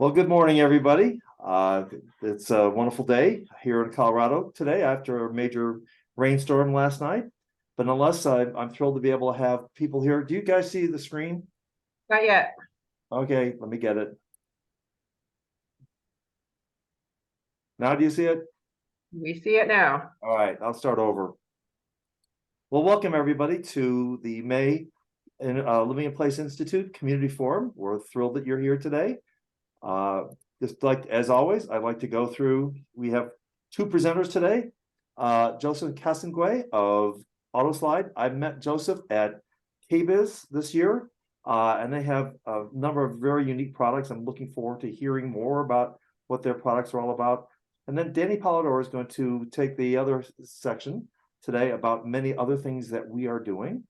Well, good morning, everybody. It's a wonderful day here in Colorado today after a major rainstorm last night. But nonetheless, I'm thrilled to be able to have people here. Do you guys see the screen? Not yet. Okay, let me get it. Now, do you see it? We see it now. All right, I'll start over. Well, welcome everybody to the May Living in Place Institute Community Forum. We're thrilled that you're here today. Just like as always, I'd like to go through. We have two presenters today. Joseph Castonguay of Autoslide. I met Joseph at KBIS this year, and they have a number of very unique products. I'm looking forward to hearing more about what their products are all about. And then Dani Polidor is going to take the other section today about many other things that we are doing.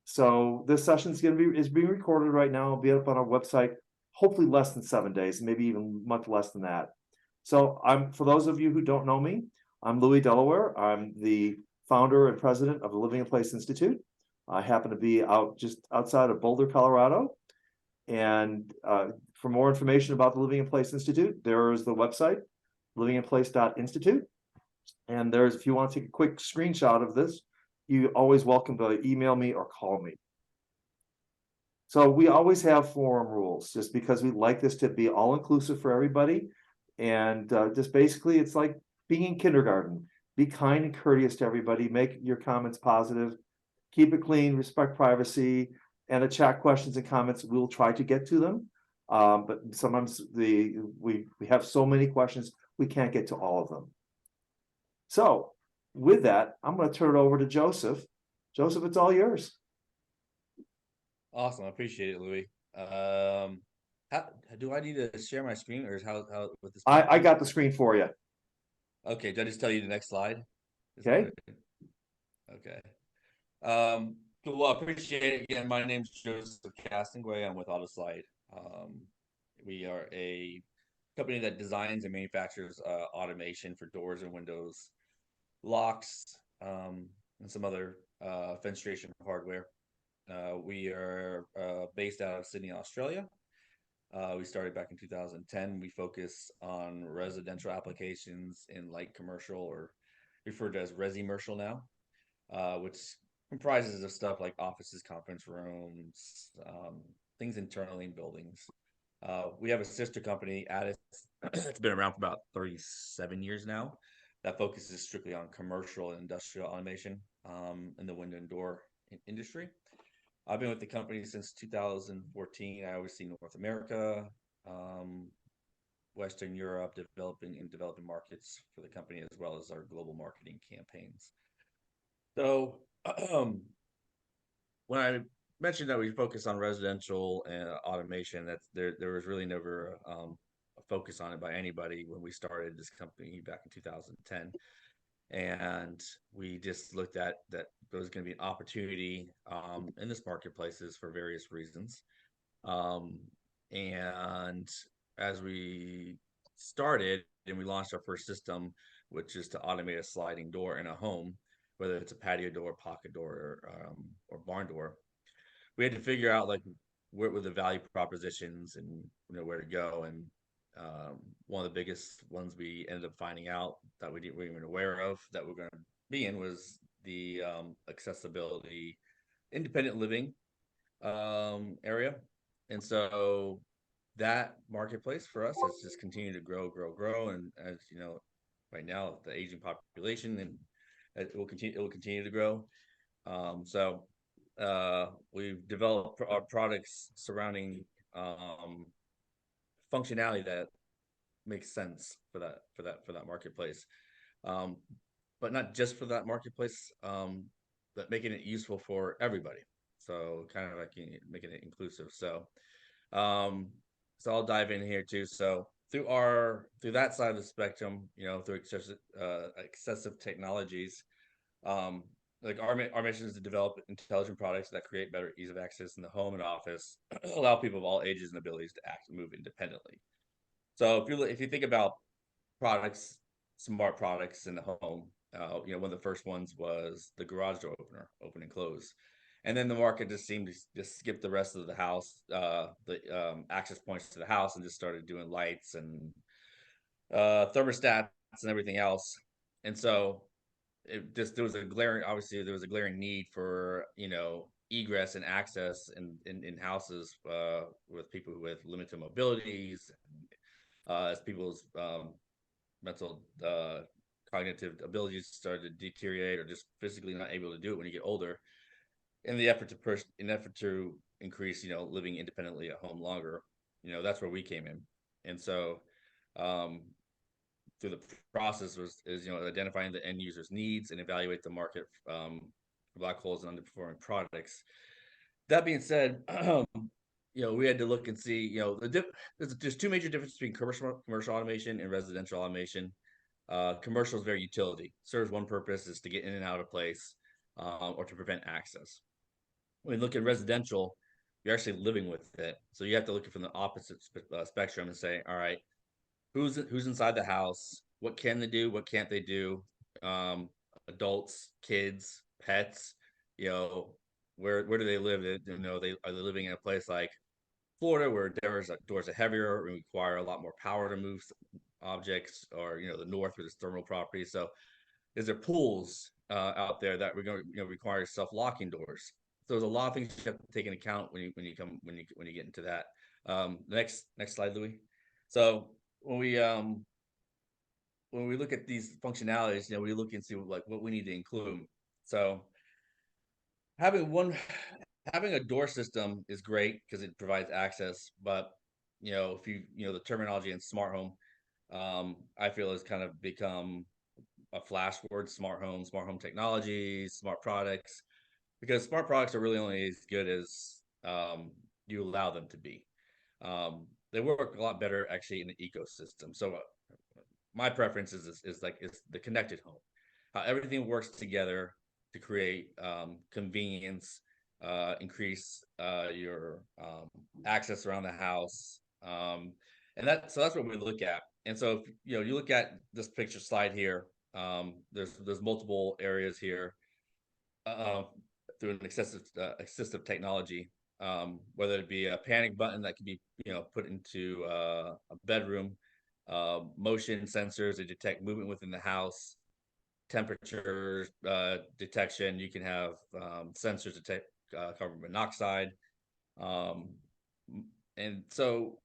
So this session is being recorded right now. It'll be up on our website, hopefully less than 7 days, maybe even much less than that. So for those of you who don't know me, I'm Louis Delaware. I'm the founder and president of the Living in Place Institute. I happen to be just outside of Boulder, Colorado. And for more information about the Living in Place Institute, there is the website, livinginplace.institute. And if you want to take a quick screenshot of this, you're always welcome to email me or call me. So we always have forum rules just because we like this to be all inclusive for everybody. And just basically, it's like being in kindergarten. Be kind and courteous to everybody. Make your comments positive. Keep it clean, respect privacy, and the chat questions and comments, we'll try to get to them. But sometimes we have so many questions, we can't get to all of them. So with that, I'm going to turn it over to Joseph. Joseph, it's all yours. Awesome, I appreciate it, Louis. How do I need to share my screen, or is how with this? I got the screen for you. Okay, did I just tell you the next slide? Okay. Okay. Well, I appreciate it again. My name's Joseph Castonguay. I'm with Autoslide. We are a company that designs and manufactures automation for doors and windows, locks, and some other fenestration hardware. We are based out of Sydney, Australia. We started back in 2010. We focus on residential applications in light commercial, or referred to as resi-mercial now, which comprises of stuff like offices, conference rooms, things internally in buildings. We have a sister company, Addis. It's been around for about 37 years now. That focuses strictly on commercial and industrial automation in the window and door industry. I've been with the company since 2014. I oversee North America, Western Europe, developing markets for the company, as well as our global marketing campaigns. So when I mentioned that we focus on residential and automation, there was really never a focus on it by anybody when we started this company back in 2010. And we just looked at that there was going to be an opportunity in this marketplaces for various reasons. And as we started and we launched our first system, which is to automate a sliding door in a home, whether it's a patio door, pocket door, or barn door, we had to figure out like what were the value propositions and where to go. And one of the biggest ones we ended up finding out that we weren't even aware of that we're going to be in was the accessibility, independent living area. And so that marketplace for us has just continued to grow. And as you know, right now, the aging population, and it will continue to grow. So we've developed our products surrounding functionality that makes sense for that marketplace, but not just for that marketplace, but making it useful for everybody. So kind of like making it inclusive. So I'll dive in here too. So through that side of the spectrum, through excessive technologies, like our mission is to develop intelligent products that create better ease of access in the home and office, allow people of all ages and abilities to act and move independently. So if you think about products, smart products in the home, one of the first ones was the garage door opener, open and close. And then the market just seemed to just skip the rest of the house, the access points to the house, and just started doing lights and thermostats and everything else. And so there was a glaring need for, egress and access in houses with people with limited mobilities, as people's mental cognitive abilities started to deteriorate, or just physically not able to do it when you get older, in the effort to increase, living independently at home longer. That's where we came in. And so through the process is identifying the end user's needs and evaluate the market for black holes and underperforming products. That being said, we had to look and see, there's two major differences between commercial automation and residential automation. Commercial is very utility, serves one purpose, is to get in and out of place, or to prevent access. When you look at residential, you're actually living with it, so you have to look from the opposite spectrum and say, all right, who's inside the house, what can they do, what can't they do, adults, kids, pets, where do they live? Are they living in a place like Florida, where doors are heavier and require a lot more power to move objects, or the north, where there's thermal properties? So is there pools out there that we're going to require self-locking doors? So there's a lot of things you have to take into account when you get into that. Next slide, Louis. So when we look at these functionalities, we look and see what we need to include. So having a door system is great because it provides access, but if the terminology in smart home, I feel has kind of become a flash word: smart home technologies, smart products, because smart products are really only as good as you allow them to be. They work a lot better actually in an ecosystem. So my preference is the connected home, how everything works together to create convenience, increase your access around the house, and that's what we look at. And so if you look at this picture slide here, there's multiple areas here through an assistive technology, whether it be a panic button that can be put into a bedroom, motion sensors that detect movement within the house, temperature detection. You can have sensors detect carbon monoxide, and so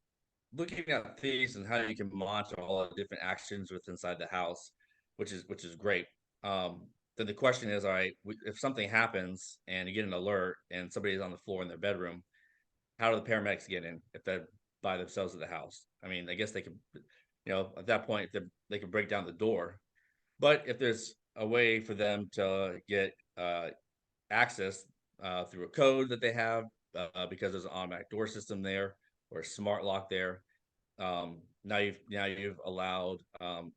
looking at these and how you can monitor all the different actions within inside the house, which is great. Then the question is, all right, if something happens and you get an alert and somebody's on the floor in their bedroom, how do the paramedics get in if they're by themselves at the house? I mean, I guess they could, at that point, they could break down the door. But if there's a way for them to get access through a code that they have, because there's an automatic door system there or a smart lock there, now you've allowed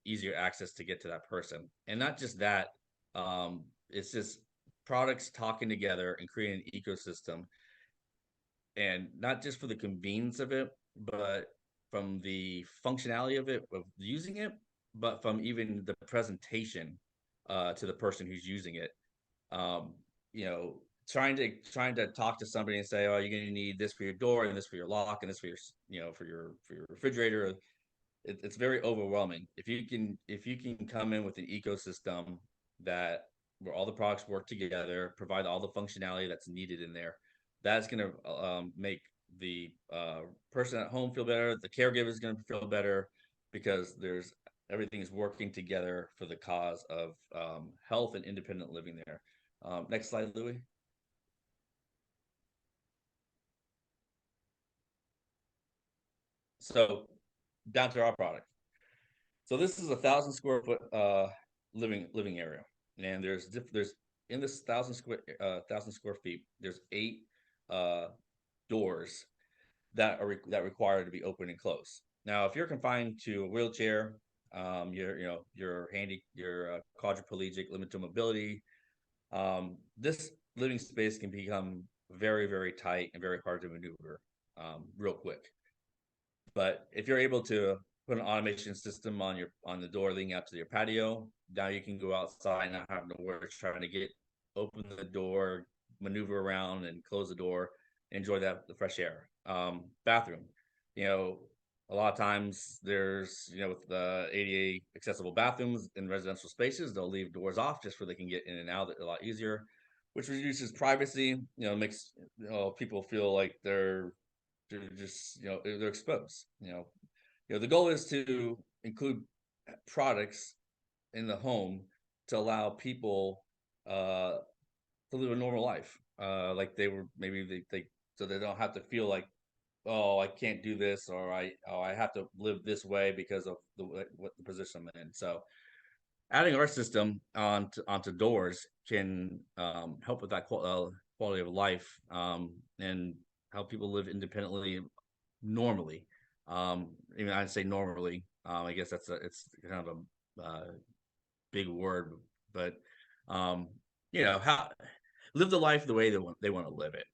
easier access to get to that person. And not just that, it's just products talking together and creating an ecosystem, and not just for the convenience of it, but from the functionality of it, of using it, but from even the presentation to the person who's using it. Trying to talk to somebody and say, oh, you're going to need this for your door, and this for your lock, and this for your for your refrigerator. It's very overwhelming. If you can come in with an ecosystem where all the products work together, provide all the functionality that's needed in there, that's going to make the person at home feel better. The caregiver is going to feel better, because everything is working together for the cause of health and independent living there. Next slide, Louis. So down to our product. So this is 1,000 square foot living area, and there's in this 1,000 square feet, there's 8 doors that require to be open and closed. Now, if you're confined to a wheelchair, you're quadriplegic, limited mobility, this living space can become very, very tight and very hard to maneuver real quick. But if you're able to put an automation system on the door leading out to your patio, now you can go outside, not having to worry trying to open the door, maneuver around and close the door, enjoy the fresh air. Bathroom, you know, a lot of times there's, with the ADA accessible bathrooms in residential spaces, they'll leave doors off just so they can get in and out a lot easier, which reduces privacy, makes people feel like they're just, they're exposed. The goal is to include products in the home to allow people to live a normal life, like they were maybe they so they don't have to feel like, oh, I can't do this, or I have to live this way because of what the position I'm in. So adding our system onto doors can help with that quality of life, and help people live independently, normally. Even I'd say normally. I guess it's kind of a big word, but how live the life the way they want to live it,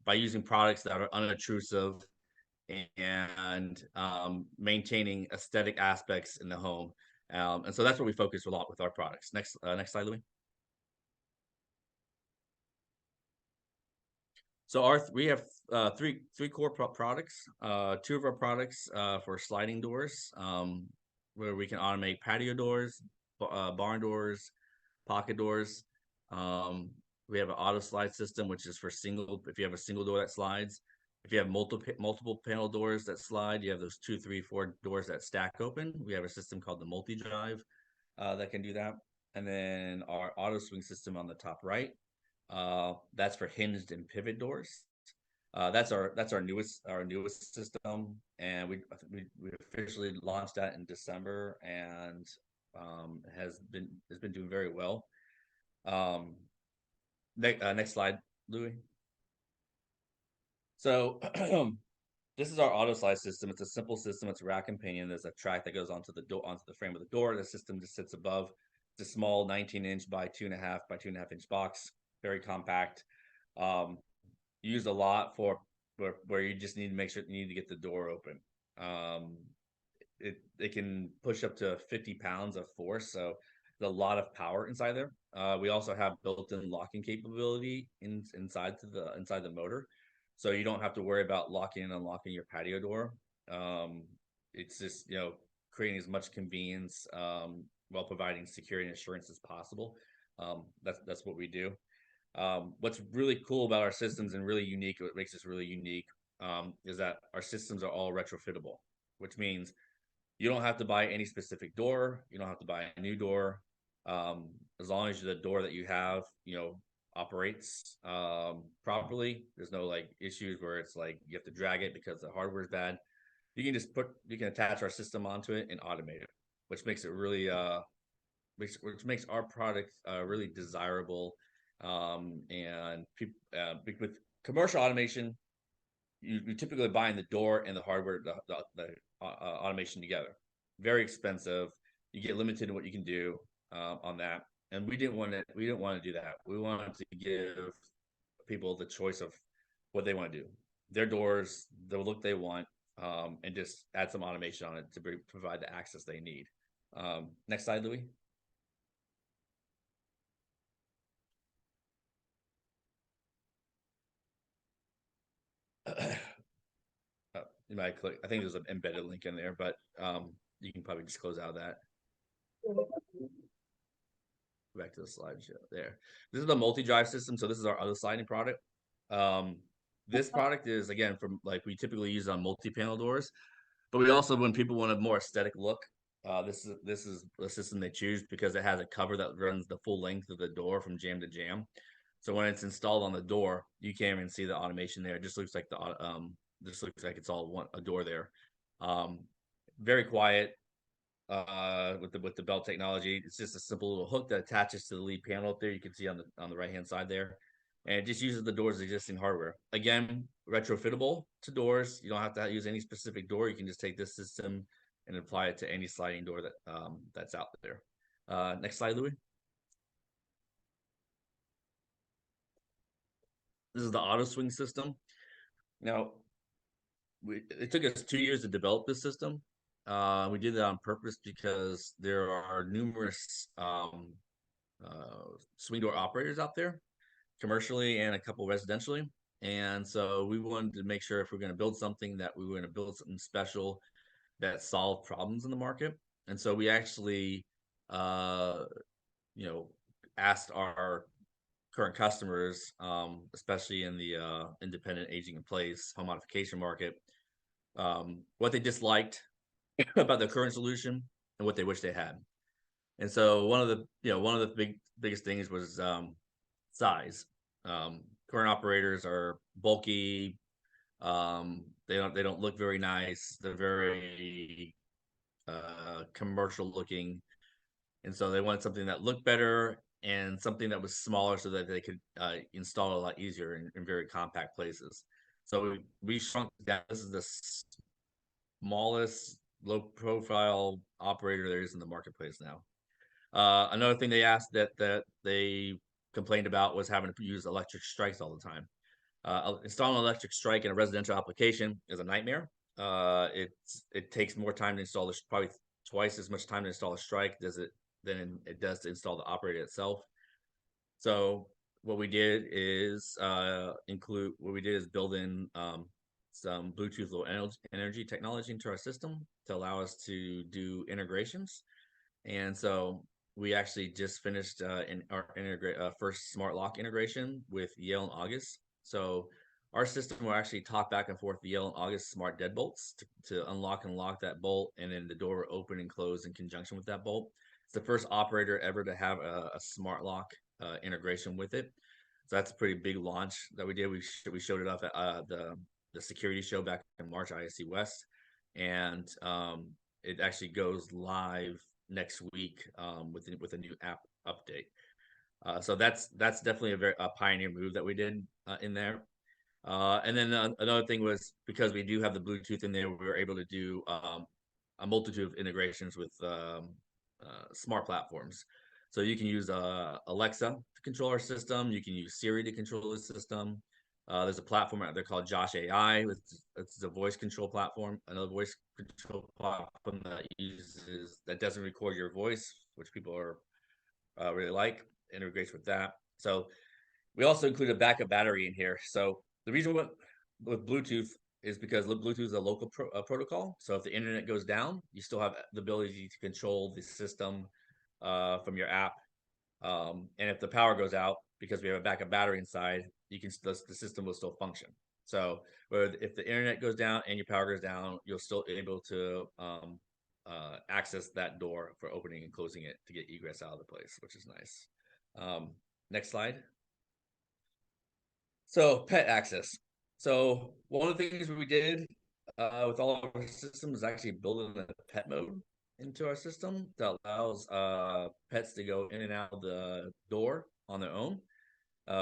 by using products that are unobtrusive and maintaining aesthetic aspects in the home. And so that's what we focus a lot with our products. Next slide, Louis. So we have three core products. Two of our products for sliding doors, where we can automate patio doors, barn doors, pocket doors. We have an Autoslide system, which is for if you have a single door that slides. If you have multiple panel doors that slide, you have those 2, 3, 4 doors that stack open. We have a system called the multi-drive that can do that. And then our auto swing system on the top right, that's for hinged and pivot doors. That's our newest system, and we officially launched that in December, and has been doing very well. Next slide, Louis. So this is our auto slide system. It's a simple system. It's rack and pinion. There's a track that goes onto the frame of the door. The system just sits above. It's a small 19-inch by 2.5 by 2.5 inch box. Very compact. Used a lot for where you just need to make sure you need to get the door open. It can push up to 50 pounds of force, so there's a lot of power inside there. We also have built-in locking capability inside the motor, so you don't have to worry about locking and unlocking your patio door. It's just creating as much convenience while providing security and assurance as possible. That's what we do. What's really cool about our systems and really unique, what makes us really unique, is that our systems are all retrofittable, which means you don't have to buy any specific door. You don't have to buy a new door. As long as the door that you have, operates properly, there's no issues where it's like you have to drag it because the hardware is bad. You can attach our system onto it and automate it, which makes it really which makes our product really desirable. And with commercial automation, you typically buying the door and the hardware, the automation together. Very expensive. You get limited in what you can do on that. And we didn't want to do that. We wanted to give people the choice of what they want to do. Their doors, the look they want, and just add some automation on it to provide the access they need. Next slide, Louis. You might click. I think there's an embedded link in there, but you can probably just close out of that. Back to the slideshow there. This is the multi-drive system. So this is our other sliding product. This product is, again, from we typically use on multi-panel doors, but we also, when people want a more aesthetic look, this is the system they choose because it has a cover that runs the full length of the door from jamb to jamb. So when it's installed on the door, you can't even see the automation there. It just looks like it's all a door there. Very quiet. With the belt technology, it's just a simple little hook that attaches to the lead panel up there. You can see on the right hand side there, and it just uses the door's existing hardware. Again, retrofittable to doors. You don't have to use any specific door. You can just take this system and apply it to any sliding door that's out there. Next slide, Louis. This is the auto swing system. Now, it took us 2 years to develop this system. We did that on purpose because there are numerous swing door operators out there commercially and a couple residentially. And so we wanted to make sure if we're going to build something that we were going to build something special that solved problems in the market. And so we actually, you know, asked our current customers, especially in the independent aging in place home modification market, what they disliked about their current solution and what they wish they had. And so one of the biggest things was size. Current operators are bulky. They don't look very nice. They're very commercial looking, and so they wanted something that looked better and something that was smaller so that they could install a lot easier in very compact places. So we shrunk that. This is the smallest low profile operator there is in the marketplace now. Another thing they asked that they complained about was having to use electric strikes all the time. Installing an electric strike in a residential application is a nightmare. It takes more time to install this, probably twice as much time to install a strike than it does to install the operator itself. So what we did is build in some Bluetooth low energy technology into our system to allow us to do integrations. And so we actually just finished in our first smart lock integration with Yale and August. So our system will actually talk back and forth the Yale and August smart deadbolts to unlock and lock that bolt, and then the door will open and close in conjunction with that bolt. It's the first operator ever to have a smart lock integration with it. So that's a pretty big launch that we did. We showed it off at the security show back in March, ISC West, and it actually goes live next week with a new app update. So that's definitely a pioneer move that we did in there. And then another thing was, because we do have the Bluetooth in there, we were able to do a multitude of integrations with smart platforms. So you can use Alexa to control our system. You can use Siri to control the system. There's a platform out there called Josh AI. It's a voice control platform, another voice control platform that doesn't record your voice, which people are really like. Integrates with that. So we also include a backup battery in here. So the reason with Bluetooth is because Bluetooth is a local protocol. So if the internet goes down, you still have the ability to control the system from your app. And if the power goes out, because we have a backup battery inside, the system will still function. So if the internet goes down and your power goes down, you'll still be able to access that door for opening and closing it to get egress out of the place, which is nice. Next slide. So pet access. So one of the things we did with all of our systems is actually building a pet mode into our system that allows pets to go in and out of the door on their own.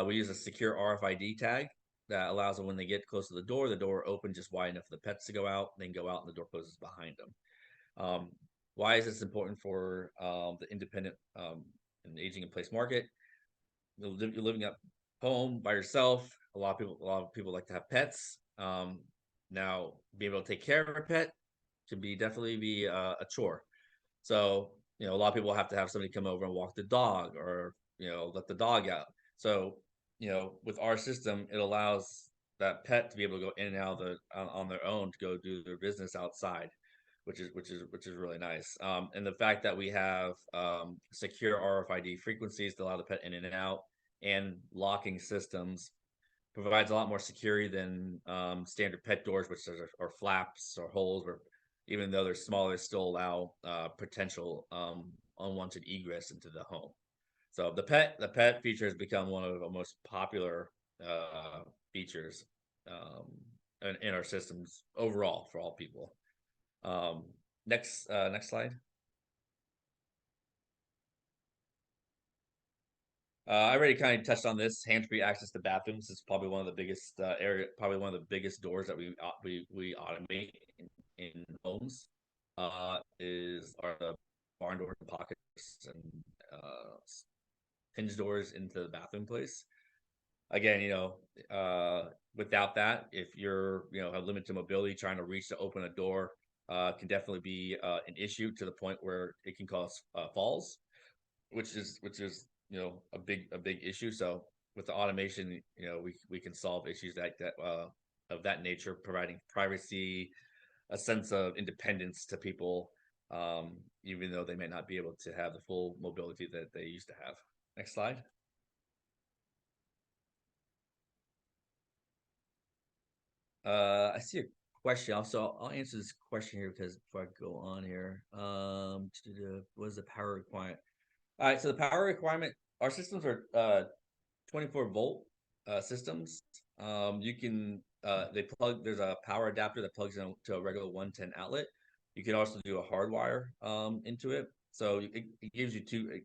We use a secure RFID tag that allows them, when they get close to the door opens just wide enough for the pets to go out, then go out and the door closes behind them. Why is this important for the independent and aging in place market? You're living at home by yourself. A lot of people like to have pets. Now, being able to take care of a pet can definitely be a chore. So, a lot of people have to have somebody come over and walk the dog, or, let the dog out. So, with our system, it allows that pet to be able to go in and out on their own to go do their business outside, which is really nice. And the fact that we have secure RFID frequencies to allow the pet in and out, and locking systems provides a lot more security than standard pet doors, which are flaps or holes, where even though they're smaller, still allow potential unwanted egress into the home. So the pet feature has become one of the most popular features in our systems overall for all people. Next slide. I already kind of touched on this. Hands-free access to bathrooms is probably one of the biggest one of the biggest doors that we automate in homes. Are the barn doors and pockets and hinge doors into the bathroom place. Again, without that, if you're have limited mobility, trying to reach to open a door can definitely be an issue, to the point where it can cause falls, which is a big issue. So with the automation, we can solve issues like that of that nature, providing privacy, a sense of independence to people, even though they may not be able to have the full mobility that they used to have. Next slide. I see a question. Also, I'll answer this question here because before I go on here, what is the power requirement? All right, so the power requirement, our systems are 24-volt systems. You can there's a power adapter that plugs into a regular 110 outlet. You can also do a hardwire into it. So it gives you two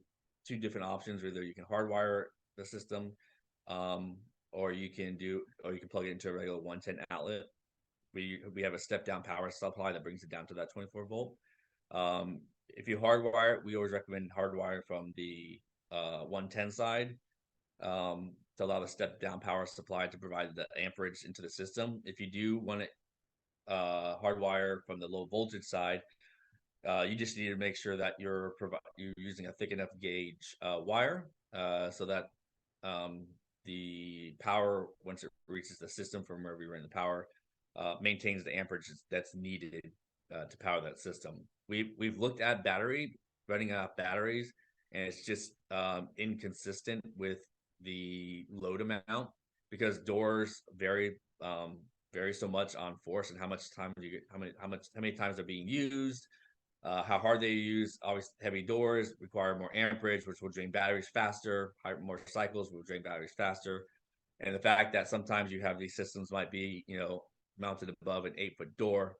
different options. Either you can hardwire the system, or you can plug it into a regular 110 outlet. We have a step down power supply that brings it down to that 24-volt. If you hardwire it, we always recommend hardwire from the 110 side, to allow the step down power supply to provide the amperage into the system. If you do want it hardwire from the low voltage side, you just need to make sure that you're using a thick enough gauge wire, so that the power, once it reaches the system from wherever you run the power, maintains the amperage that's needed to power that system. We've looked at running out batteries, and it's just inconsistent with the load amount, because doors vary so much on force and how much time you get, how many times they're being used, how hard they use. Always heavy doors require more amperage, which will drain batteries faster. More cycles will drain batteries faster. And the fact that sometimes you have these systems might be, mounted above an 8-foot door,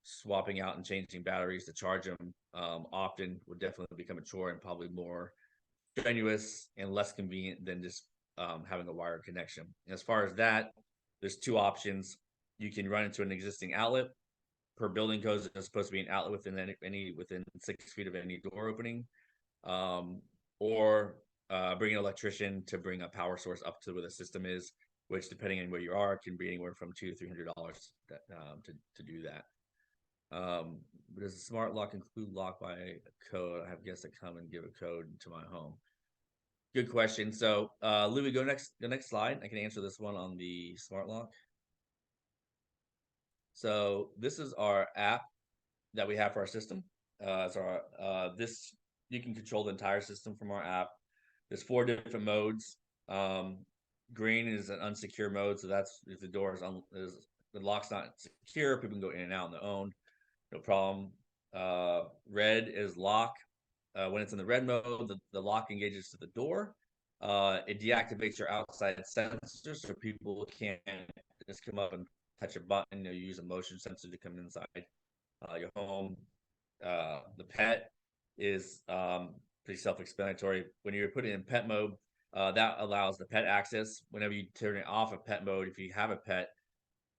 swapping out and changing batteries to charge them often would definitely become a chore, and probably more strenuous and less convenient than just having a wired connection. And as far as that, there's two options. You can run into an existing outlet. Per building codes, there's supposed to be an outlet within 6 feet of any door opening, or bring an electrician to bring a power source up to where the system is, which, depending on where you are, can be anywhere from $200 to $300 to do that. Does the smart lock include lock by a code? I have guests that come and give a code to my home. Good question. So, Louis, go next slide. I can answer this one on the smart lock. So this is our app that we have for our system. You can control the entire system from our app. There's 4 different modes. Green is an unsecure mode, so that's if the door the lock's not secure, people can go in and out on their own, no problem. Red is lock. When it's in the red mode, the lock engages to the door. It deactivates your outside sensors, so people can't just come up and touch a button. You use a motion sensor to come inside your home. The pet is pretty self-explanatory. When you're putting in pet mode, that allows the pet access. Whenever you turn it off of pet mode, if you have a pet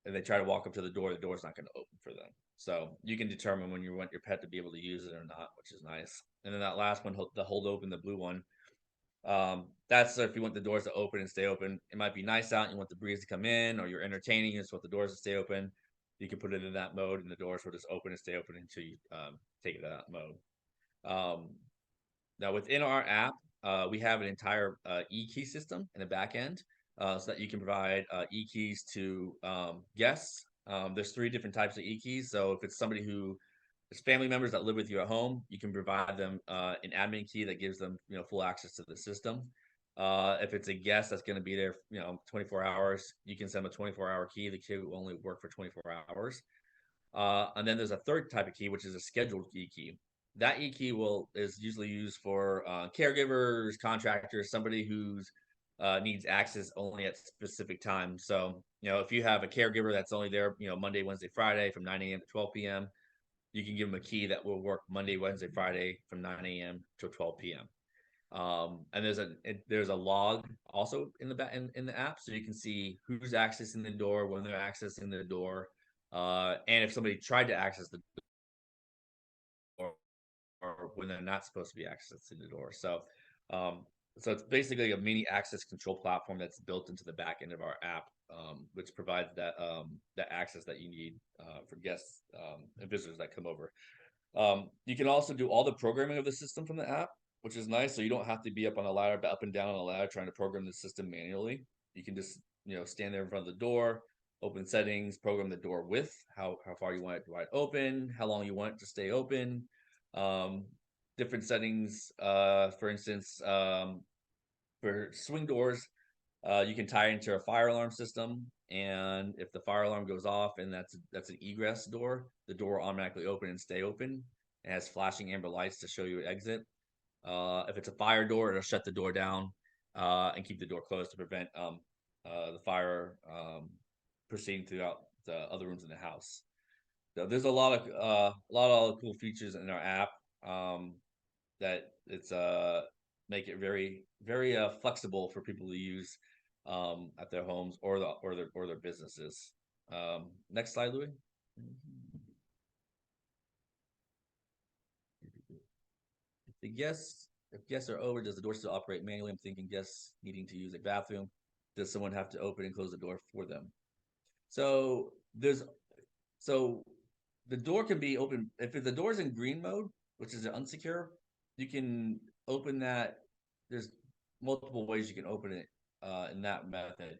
and they try to walk up to the door's not going to open for them. So you can determine when you want your pet to be able to use it or not, which is nice. And then that last one, the hold open, the blue one, that's if you want the doors to open and stay open. It might be nice out, you want the breeze to come in, or you're entertaining, you just want the doors to stay open. You can put it in that mode, and the doors will just open and stay open until you take it out of mode. Now within our app, we have an entire e-key system in the back end, so that you can provide e-keys to guests. There's 3 different types of e-keys. So if it's somebody who is family members that live with you at home, you can provide them an admin key that gives them full access to the system. If it's a guest that's going to be there 24 hours, you can send them a 24-hour key. The key will only work for 24 hours. And then there's a third type of key, which is a scheduled e-key. That e-key is usually used for caregivers, contractors, somebody who's needs access only at specific times. So, if you have a caregiver that's only there, Monday, Wednesday, Friday from 9 a.m. to 12 p.m., you can give them a key that will work Monday, Wednesday, Friday from 9 a.m. to 12 p.m. And there's a log also in the app, so you can see who's accessing the door, when they're accessing the door, and if somebody tried to access the door, or when they're not supposed to be accessing the door. So it's basically a mini access control platform that's built into the back end of our app, which provides that access that you need for guests and visitors that come over. You can also do all the programming of the system from the app. which is nice. So you don't have to be up on a ladder, up and down on a ladder trying to program the system manually. You can just, stand there in front of the door, open settings, program the door width, how far you want it to wide open, how long you want it to stay open, different settings. For instance, for swing doors, you can tie into a fire alarm system, and if the fire alarm goes off and that's an egress door, the door will automatically open and stay open. It has flashing amber lights to show you an exit. If it's a fire door, it'll shut the door down and keep the door closed to prevent the fire proceeding throughout the other rooms in the house. So there's a lot of cool features in our app that it's make it very very flexible for people to use at their homes or their businesses. Next slide, Louis. If guests are over, does the door still operate manually? I'm thinking guests needing to use a bathroom. Does someone have to open and close the door for them? So the door can be open if the door's in green mode, which is unsecure. You can open that. There's multiple ways you can open it in that method.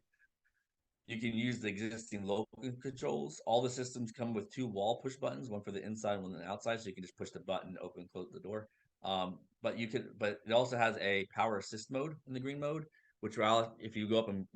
You can use the existing local controls. All the systems come with 2 wall push buttons, one for the inside, one on the outside, so you can just push the button, open, close the door. But it also has a power assist mode in the green mode, which will, if you go up and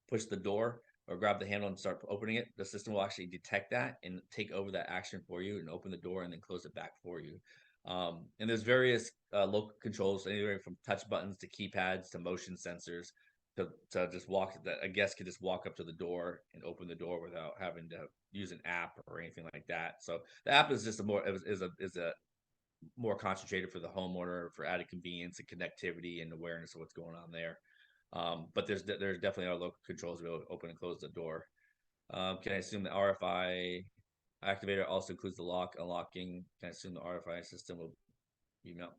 push the door or grab the handle and start opening it, the system will actually detect that and take over that action for you and open the door and then close it back for you. And there's various local controls, anywhere from touch buttons to keypads to motion sensors to just that a guest could just walk up to the door and open the door without having to use an app or anything like that. So the app is just a more concentrated for the homeowner for added convenience and connectivity and awareness of what's going on there. But there's definitely our local controls to be able to open and close the door. Can I assume the RFI activator also includes the lock unlocking? Can I assume the RFI system will email?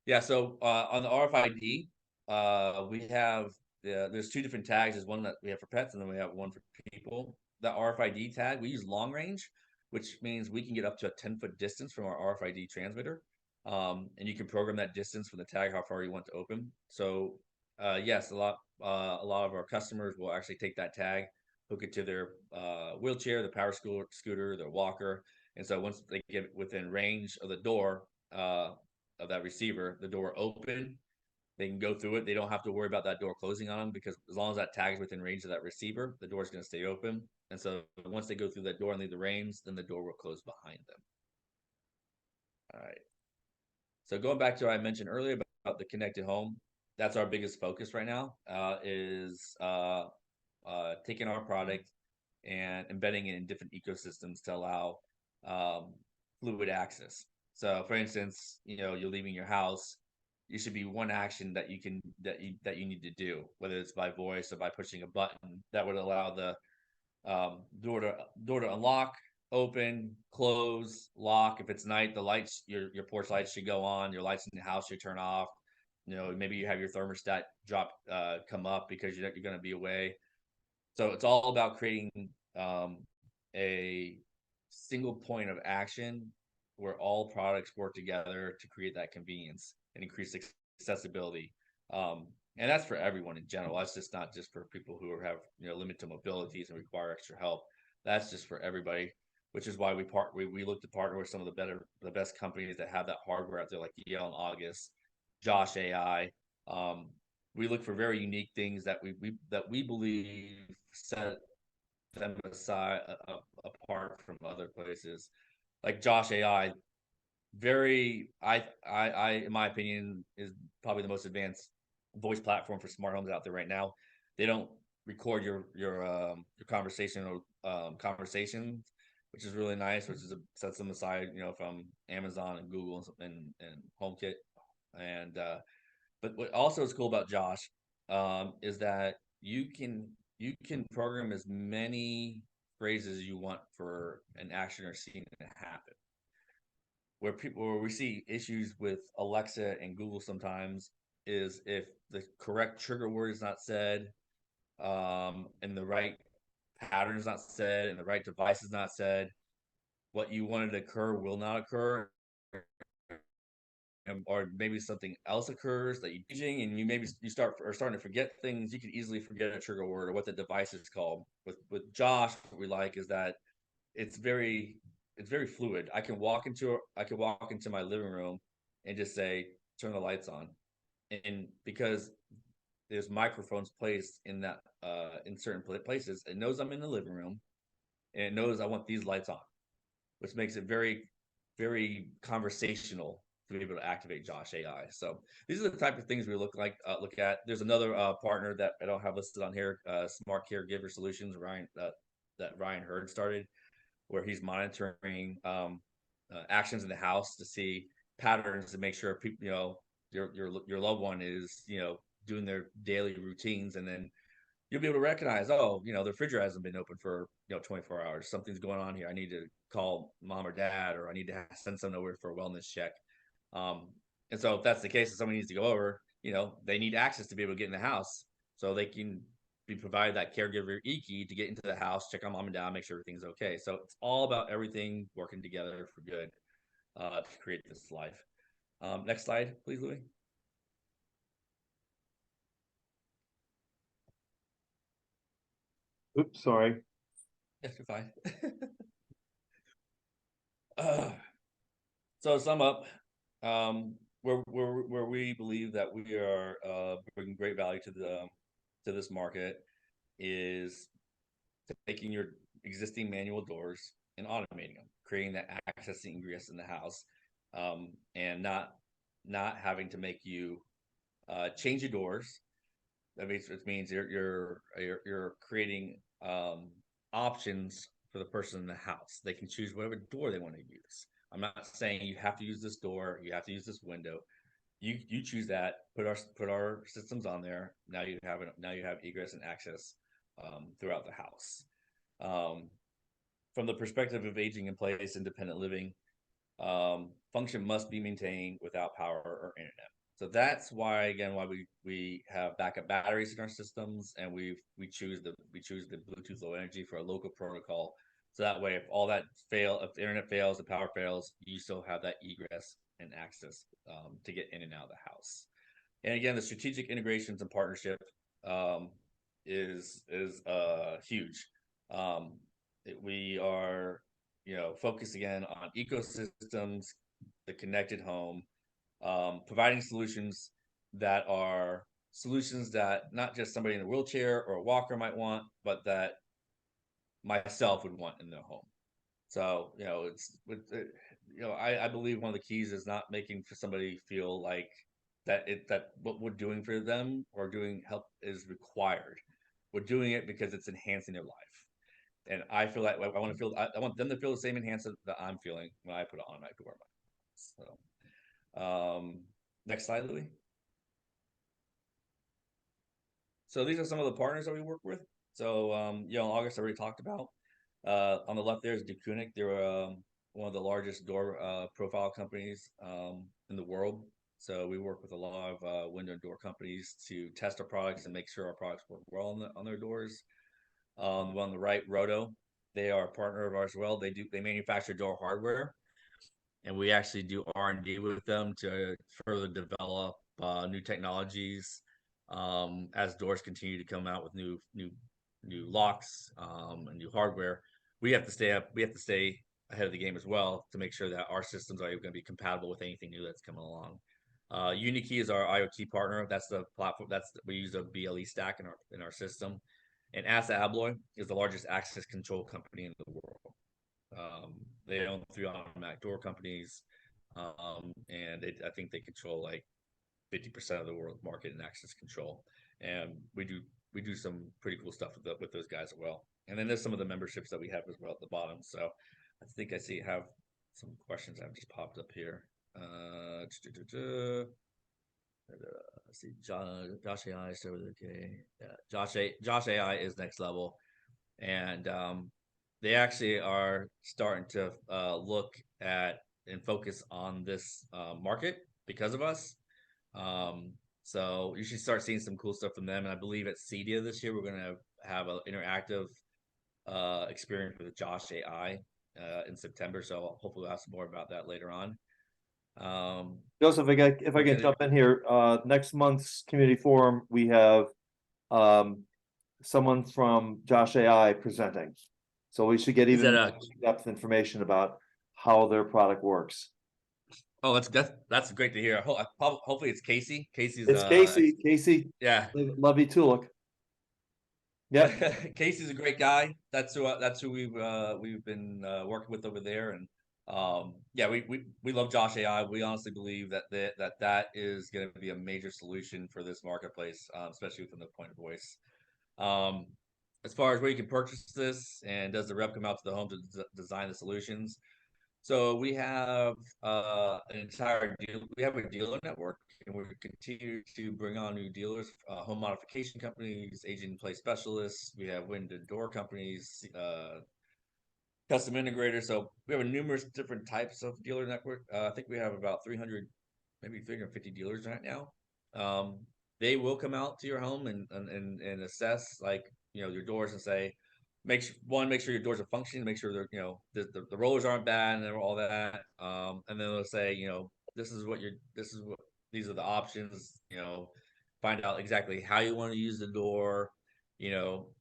Yeah. So on the RFID, we have there's 2 different tags. There's one that we have for pets, and then we have one for people. The RFID tag, we use long range, which means we can get up to a 10-foot distance from our RFID transmitter. And you can program that distance for the tag, how far you want to open. So yes, a lot of our customers will actually take that tag, hook it to their wheelchair, the power scooter, their walker. And so once they get within range of the door of that receiver, the door open, they can go through it. They don't have to worry about that door closing on them, because as long as that tag is within range of that receiver, the door is going to stay open. And so once they go through that door and leave the reins, then the door will close behind them. All right. So going back to what I mentioned earlier about the connected home, that's our biggest focus right now, is taking our product and embedding it in different ecosystems to allow fluid access. So for instance, you're leaving your house, you should be one action that you need to do, whether it's by voice or by pushing a button that would allow the door to unlock, open, close, lock. If it's night, the lights, your porch lights should go on, your lights in the house should turn off. Maybe you have your thermostat come up because you're going to be away. So it's all about creating a single point of action where all products work together to create that convenience and increase accessibility. And that's for everyone in general. That's just not just for people who have limited mobilities and require extra help. That's just for everybody, which is why we look to partner with some of the best companies that have that hardware out there, like Yale and August, Josh AI. We look for very unique things that we believe set them aside apart from other places. Like Josh AI, I in my opinion is probably the most advanced voice platform for smart homes out there right now. They don't record your conversation or conversations, which is really nice, which sets them aside from Amazon and Google and HomeKit. And but what also is cool about Josh is that you can program as many phrases you want for an action or scene to happen. Where we see issues with Alexa and Google sometimes is if the correct trigger word is not said, and the right pattern is not said, and the right device is not said, what you wanted to occur will not occur. or maybe something else occurs that you're using, and you starting to forget things. You can easily forget a trigger word or what the device is called. With Josh, what we like is that it's very fluid. I can walk into my living room and just say turn the lights on, and because there's microphones placed in that in certain places, it knows I'm in the living room, and it knows I want these lights on, which makes it very conversational to be able to activate Josh AI. So these are the type of things we look at. There's another partner that I don't have listed on here, Smart Caregiver Solutions, Ryan that Ryan Hurd started, where he's monitoring actions in the house to see patterns to make sure people, your loved one is, doing their daily routines, and then you'll be able to recognize, oh, the refrigerator hasn't been open for 24 hours. Something's going on here. I need to call mom or dad, or I need to send someone over for a wellness check. And so if that's the case, if someone needs to go over, they need access to be able to get in the house, so they can be provided that caregiver e-key to get into the house, check on mom and dad, make sure everything's okay. So it's all about everything working together for good to create this life. Next slide, please, Louis. Oops, sorry. Yes, you're fine. So to sum up, where we believe that we are bringing great value to this market is taking your existing manual doors and automating them, creating that access and ingress in the house, and not having to make you change your doors. That means you're creating options for the person in the house. They can choose whatever door they want to use. I'm not saying you have to use this door, you have to use this window. You choose that. Put our systems on there. Now you have egress and access throughout the house. From the perspective of aging in place, independent living, function must be maintained without power or internet. So that's why we have backup batteries in our systems, and we choose the Bluetooth Low Energy for a local protocol. So that way, if the internet fails, the power fails, you still have that egress and access to get in and out of the house. And again, the strategic integrations and partnership is huge. We are focused again on ecosystems, the connected home, providing solutions that are solutions that not just somebody in a wheelchair or a walker might want, but that myself would want in their home. So I believe one of the keys is not making for somebody feel like that what we're doing for them or doing help is required. We're doing it because it's enhancing their life. And I feel like I want them to feel the same enhancement that I'm feeling when I put it on my door. So, next slide, Louis. So these are some of the partners that we work with. So, August I already talked about. On the left there is Decunic. They're one of the largest door profile companies in the world. So we work with a lot of window and door companies to test our products and make sure our products work well on their doors. On the right, Roto, they are a partner of ours as well. They manufacture door hardware, and we actually do R&D with them to further develop new technologies as doors continue to come out with new locks and new hardware. We have to stay ahead of the game as well to make sure that our systems are going to be compatible with anything new that's coming along. UniKey is our IoT partner. That's the platform. We use a BLE stack in our system. And Assa Abloy is the largest access control company in the world. They own 3 automatic door companies, and I think they control like 50% of the world market in access control. And we do some pretty cool stuff with those guys as well. And then there's some of the memberships that we have as well at the bottom. So I think I have some questions that have just popped up here. Let's see, Josh AI is over there. Okay, yeah, Josh AI is next level, and they actually are starting to look at and focus on this market because of us. So you should start seeing some cool stuff from them. And I believe at CEDIA this year we're going to have an interactive experience with Josh AI in September. So hopefully we'll have some more about that later on. Joseph, if I can Okay. jump in here, next month's community forum, we have someone from Josh AI presenting. So we should get Is even that more in-depth information about how their product works. Oh, that's great to hear. Hopefully it's Casey. Casey's It's Casey yeah. Levy Tulik. Yep. Casey's a great guy. That's who we've been working with over there, and yeah, we love Josh AI. We honestly believe that is going to be a major solution for this marketplace, especially within the point of voice. As far as where you can purchase this, and does the rep come out to the home to design the solutions? So we have an entire deal. We have a dealer network, and we continue to bring on new dealers, home modification companies, agent in place specialists. We have wind and door companies, custom integrators. So we have a numerous different types of dealer network. I think we have about 300, maybe 350 dealers right now. They will come out to your home and assess, like, your doors, and say, make sure your doors are functioning, make sure they're, the rollers aren't bad and all that. And then they'll say, these are the options, find out exactly how you want to use the door,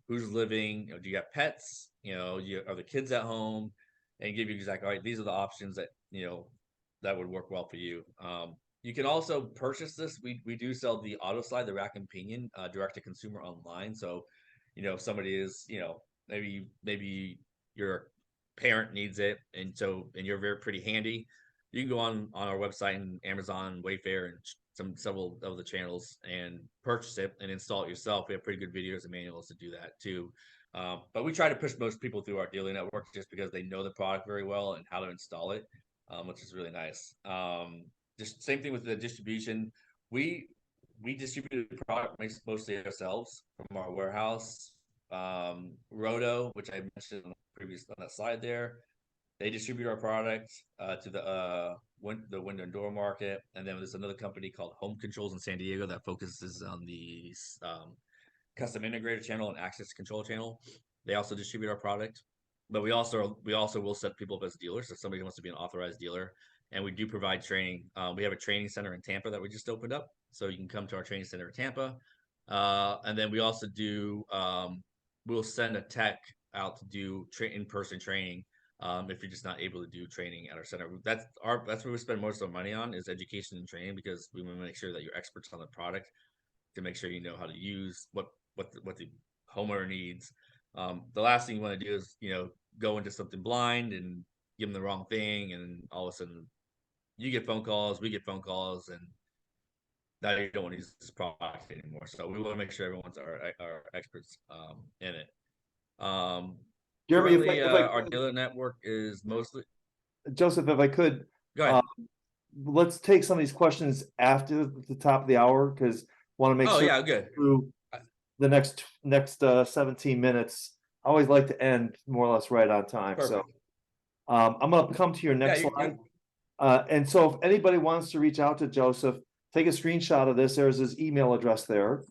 who's living, do you have pets, are the kids at home, and give you exactly, all right, these are the options that, that would work well for you. You can also purchase this. We do sell the Autoslide, the rack and pinion, direct to consumer online. So, if somebody is, maybe your parent needs it, and you're very pretty handy, you can go on our website and Amazon, Wayfair, and several of the channels and purchase it and install it yourself. We have pretty good videos and manuals to do that too. But we try to push most people through our dealer network just because they know the product very well and how to install it, which is really nice. Just same thing with the distribution. We distribute the product mostly ourselves from our warehouse. Roto, which I mentioned on that slide there, they distribute our product to the window and door market. And then there's another company called Home Controls in San Diego that focuses on the custom integrator channel and access control channel. They also distribute our product, but we also will set people up as dealers if somebody wants to be an authorized dealer. And we do provide training. We have a training center in Tampa that we just opened up, so you can come to our training center in Tampa. And then we also do we'll send a tech out to do in-person training if you're just not able to do training at our center. That's where we spend most of our money on, is education and training, because we want to make sure that you're experts on the product, to make sure you know how to use what the homeowner needs. The last thing you want to do is go into something blind and give them the wrong thing, and all of a sudden you get phone calls, we get phone calls, and now you don't want to use this product anymore. So we want to make sure everyone's our experts in it. Jeremy, currently, our dealer network is mostly. Joseph, if I could, Go ahead. let's take some of these questions after the top of the hour, because want to make sure yeah, good. through the next 17 minutes. I always like to end more or less right on time. Perfect. So I'm going to come to your next slide. And so if anybody wants to reach out to Joseph, take a screenshot of this. There's his email address there.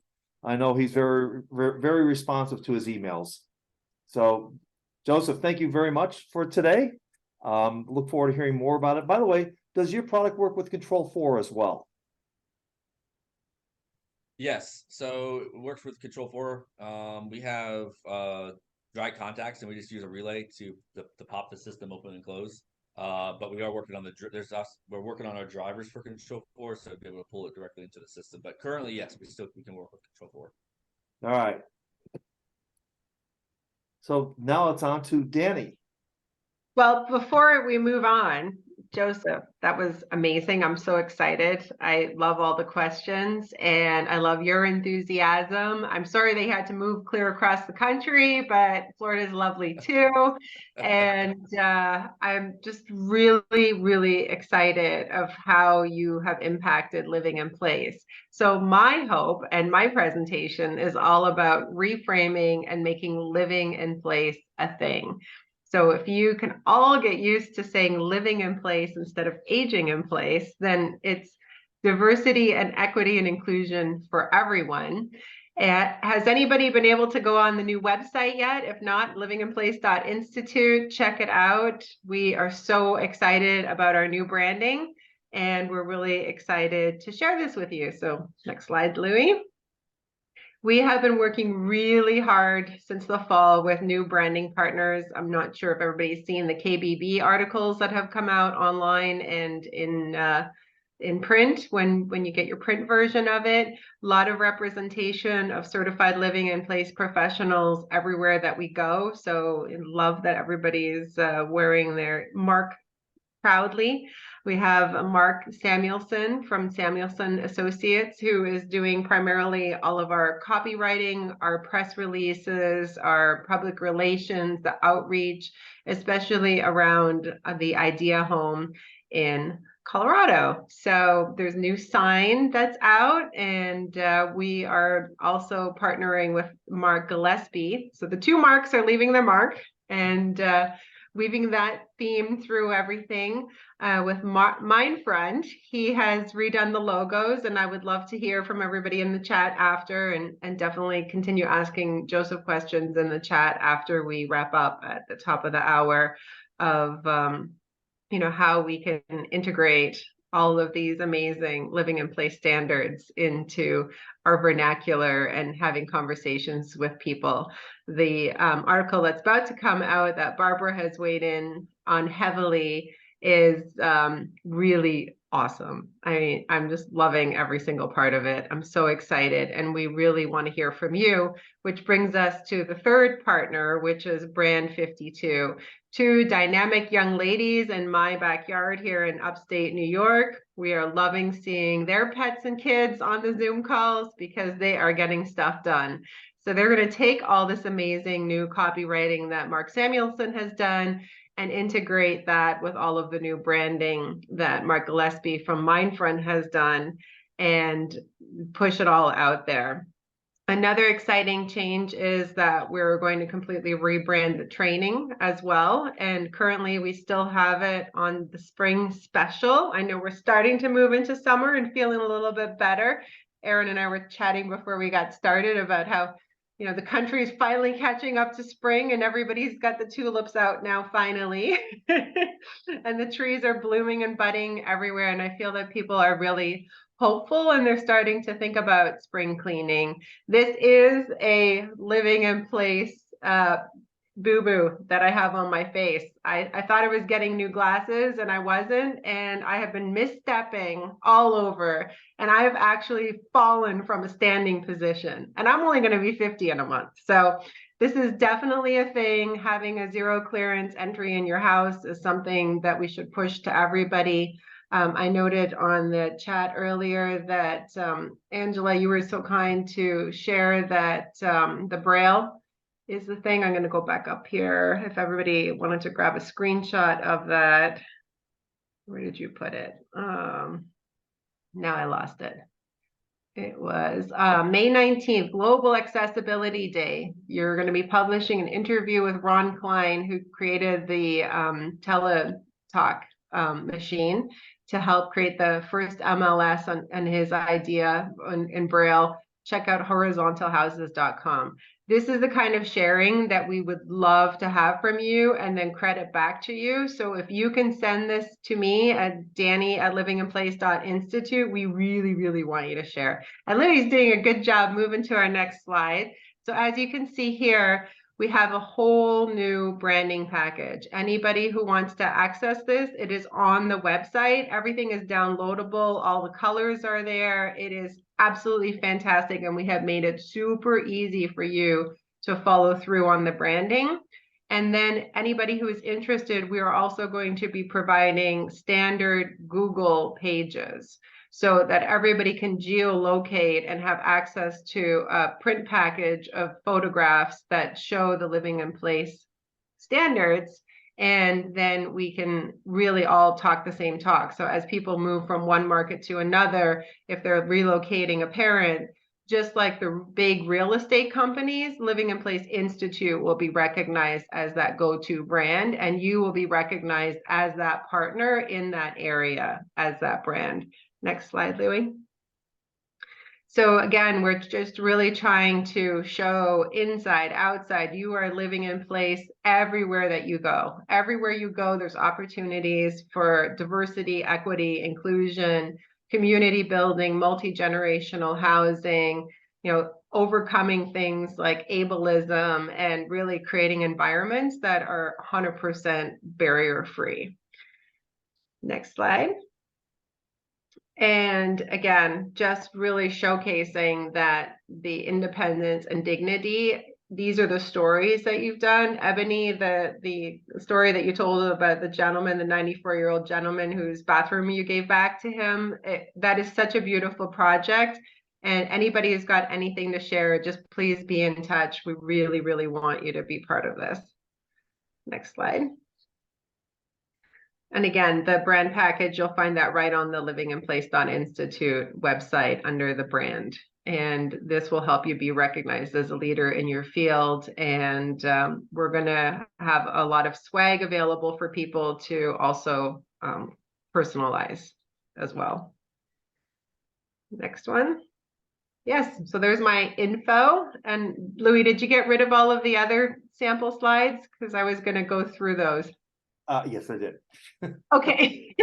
I know he's very, very, very responsive to his emails. So Joseph, thank you very much for today. Look forward to hearing more about it. By the way, does your product work with Control4 as well? Yes, so it works with Control4. We have dry contacts, and we just use a relay to pop the system open and close. But we are working on we're working on our drivers for Control4, so to be able to pull it directly into the system. But currently, yes, we can work with Control4. All right. So now it's on to Dani. Well, before we move on, Joseph, that was amazing. I'm so excited. I love all the questions, and I love your enthusiasm. I'm sorry they had to move clear across the country, but Florida is lovely too. And I'm just really, really excited of how you have impacted living in place. So my hope and my presentation is all about reframing and making living in place a thing. So if you can all get used to saying living in place instead of aging in place, then it's diversity and equity and inclusion for everyone. Has anybody been able to go on the new website yet? If not, livinginplace.institute, check it out. We are so excited about our new branding. and we're really excited to share this with you. So next slide, Louis. We have been working really hard since the fall with new branding partners. I'm not sure if everybody's seen the KBB articles that have come out online and in print when you get your print version of it. A lot of representation of certified living in place professionals everywhere that we go. So I love that everybody's wearing their mark proudly. We have Mark Samuelson from Samuelson Associates, who is doing primarily all of our copywriting, our press releases, our public relations, the outreach, especially around the Idea Home in Colorado. So there's a new sign that's out, and we are also partnering with Mark Gillespie. So the two Marks are leaving their mark, and weaving that theme through everything with Mindfriend. He has redone the logos, and I would love to hear from everybody in the chat after, and definitely continue asking Joseph questions in the chat after we wrap up at the top of the hour of how we can integrate all of these amazing living in place standards into our vernacular and having conversations with people. The article that's about to come out that Barbara has weighed in on heavily is really awesome. I mean, I'm just loving every single part of it. I'm so excited, and we really want to hear from you, which brings us to the third partner, which is Brand 52. Two dynamic young ladies in my backyard here in upstate New York. We are loving seeing their pets and kids on the Zoom calls because they are getting stuff done. So they're going to take all this amazing new copywriting that Mark Samuelson has done and integrate that with all of the new branding that Mark Gillespie from Mindfriend has done and push it all out there. Another exciting change is that we're going to completely rebrand the training as well. And currently we still have it on the spring special. I know we're starting to move into summer and feeling a little bit better. Aaron and I were chatting before we got started about how, the country is finally catching up to spring and everybody's got the tulips out now finally. And the trees are blooming and budding everywhere. And I feel that people are really hopeful and they're starting to think about spring cleaning. This is a living in place boo-boo that I have on my face. I thought I was getting new glasses and I wasn't, and I have been misstepping all over, and I have actually fallen from a standing position, and I'm only going to be 50 in a month. So this is definitely a thing. Having a zero clearance entry in your house is something that we should push to everybody. I noted on the chat earlier that Angela, you were so kind to share that the Braille is the thing. I'm going to go back up here. If everybody wanted to grab a screenshot of that, where did you put it? Now I lost it. It was May 19th, Global Accessibility Day. You're going to be publishing an interview with Ron Klein, who created the teletalk machine to help create the first MLS and his idea in Braille. Check out horizontalhouses.com. This is the kind of sharing that we would love to have from you and then credit back to you. So if you can send this to me at Dani@livinginplace.institute, we really, really want you to share. And Lily's doing a good job moving to our next slide. So as you can see here, we have a whole new branding package. Anybody who wants to access this, it is on the website. Everything is downloadable. All the colors are there. It is absolutely fantastic. And we have made it super easy for you to follow through on the branding. And then anybody who is interested, we are also going to be providing standard Google pages so that everybody can geolocate and have access to a print package of photographs that show the living in place standards. And then we can really all talk the same talk. So as people move from one market to another, if they're relocating a parent, just like the big real estate companies, Living in Place Institute will be recognized as that go-to brand, and you will be recognized as that partner in that area as that brand. Next slide, Louie. So again, we're just really trying to show inside, outside, you are living in place everywhere that you go. Everywhere you go, there's opportunities for diversity, equity, inclusion, community building, multi-generational housing, overcoming things like ableism and really creating environments that are 100% barrier-free. Next slide. And again, just really showcasing that the independence and dignity, these are the stories that you've done. Ebony, the story that you told about the gentleman, the 94-year-old gentleman whose bathroom you gave back to him, that is such a beautiful project. And anybody who's got anything to share, just please be in touch. We really, really want you to be part of this. Next slide. And again, the brand package, you'll find that right on the livinginplace.institute website under the brand. And this will help you be recognized as a leader in your field. And we're going to have a lot of swag available for people to also personalize as well. Next one. Yes, so there's my info. And Louis, did you get rid of all of the other sample slides? Because I was going to go through those. Yes, I did. Okay.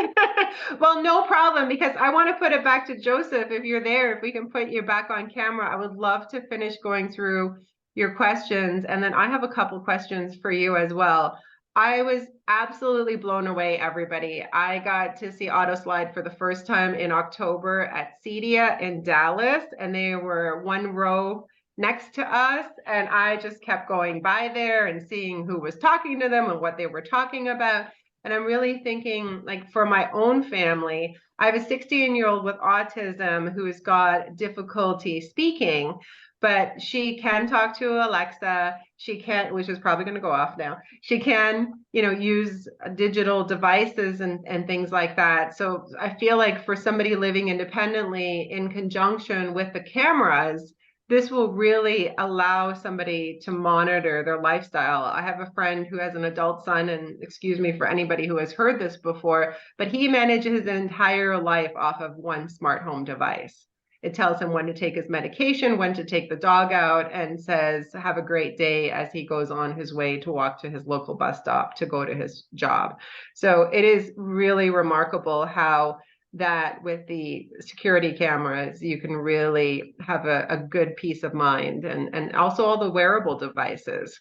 Well, no problem, because I want to put it back to Joseph. If you're there, if we can put you back on camera, I would love to finish going through your questions. And then I have a couple questions for you as well. I was absolutely blown away, everybody. I got to see Autoslide for the first time in October at CEDIA in Dallas, and they were one row next to us, and I just kept going by there and seeing who was talking to them and what they were talking about. And I'm really thinking, like, for my own family, I have a 16-year-old with autism who's got difficulty speaking, but she can talk to Alexa. She can, which is probably going to go off now. She can, use digital devices and things like that. So I feel like for somebody living independently in conjunction with the cameras, this will really allow somebody to monitor their lifestyle. I have a friend who has an adult son, and excuse me for anybody who has heard this before, but he manages his entire life off of one smart home device. It tells him when to take his medication, when to take the dog out, and says, have a great day as he goes on his way to walk to his local bus stop to go to his job. So it is really remarkable how that with the security cameras, you can really have a good peace of mind, and also all the wearable devices.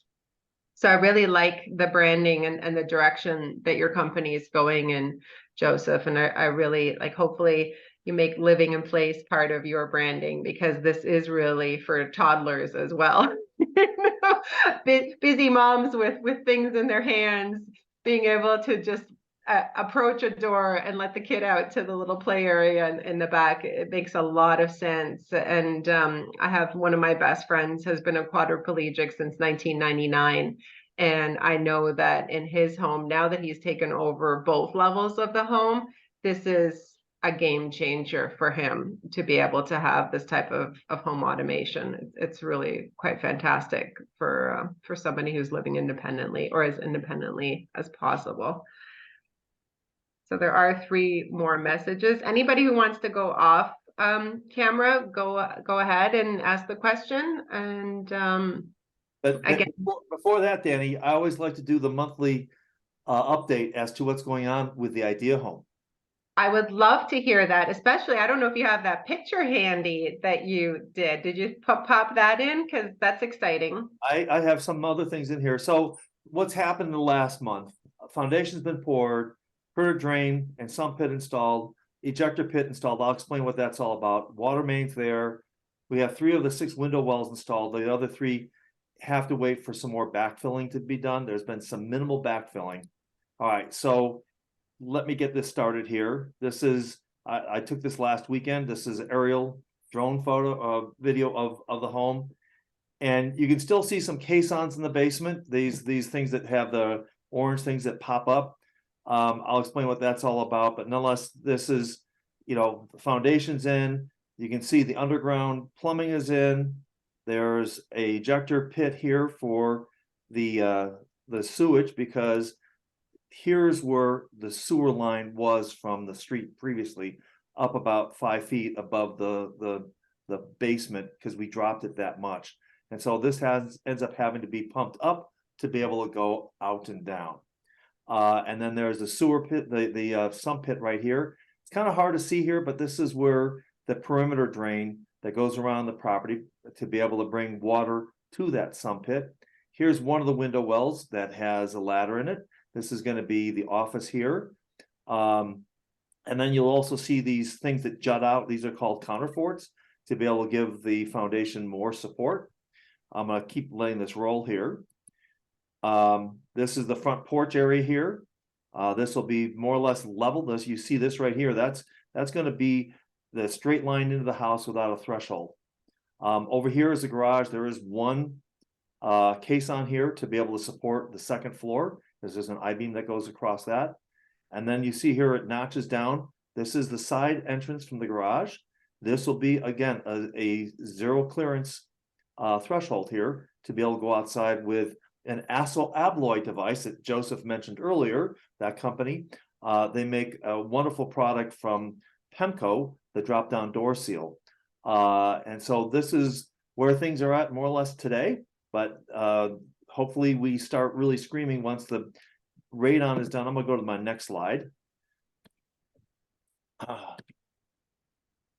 So I really like the branding and the direction that your company is going in, Joseph. And I really like, hopefully you make Living in Place part of your branding, because this is really for toddlers as well. Busy moms with things in their hands, being able to just approach a door and let the kid out to the little play area in the back. It makes a lot of sense. And I have one of my best friends has been a quadriplegic since 1999. And I know that in his home, now that he's taken over both levels of the home, this is a game changer for him to be able to have this type of home automation. It's really quite fantastic for somebody who's living independently, or as independently as possible. So there are 3 more messages. Anybody who wants to go off camera, go ahead and ask the question. And But again, before that, Dani, I always like to do the monthly update as to what's going on with the Idea Home. I would love to hear that, especially, I don't know if you have that picture handy that you did. Did you pop that in? Because that's exciting. I have some other things in here. So what's happened in the last month? Foundation's been poured, permanent drain and sump pit installed, ejector pit installed. I'll explain what that's all about. Water mains there. We have 3 of the 6 window wells installed. The other 3 have to wait for some more backfilling to be done. There's been some minimal backfilling. All right, so let me get this started here. This is, I took this last weekend. This is aerial drone photo video of the home. And you can still see some caissons in the basement. These things that have the orange things that pop up. I'll explain what that's all about, but nonetheless, this is, the foundation's in. You can see the underground plumbing is in. There's a ejector pit here for the sewage, because here's where the sewer line was from the street previously, up about 5 feet above the the basement because we dropped it that much. And so this ends up having to be pumped up to be able to go out and down. And then there's the sewer pit, the sump pit right here. It's kind of hard to see here, but this is where the perimeter drain that goes around the property to be able to bring water to that sump pit. Here's one of the window wells that has a ladder in it. This is going to be the office here. And then you'll also see these things that jut out. These are called counterforts to be able to give the foundation more support. I'm going to keep letting this roll here. This is the front porch area here. This will be more or less level. As you see this right here, that's going to be the straight line into the house without a threshold. Over here is the garage. There is one caisson here to be able to support the second floor. There's an I-beam that goes across that. And then you see here it notches down. This is the side entrance from the garage. This will be, again, a zero clearance threshold here to be able to go outside with an acyl abloy device that Joseph mentioned earlier, that company. They make a wonderful product from Pemco, the drop-down door seal. And so this is where things are at more or less today, but hopefully we start really screaming once the radon is done. I'm gonna go to my next slide.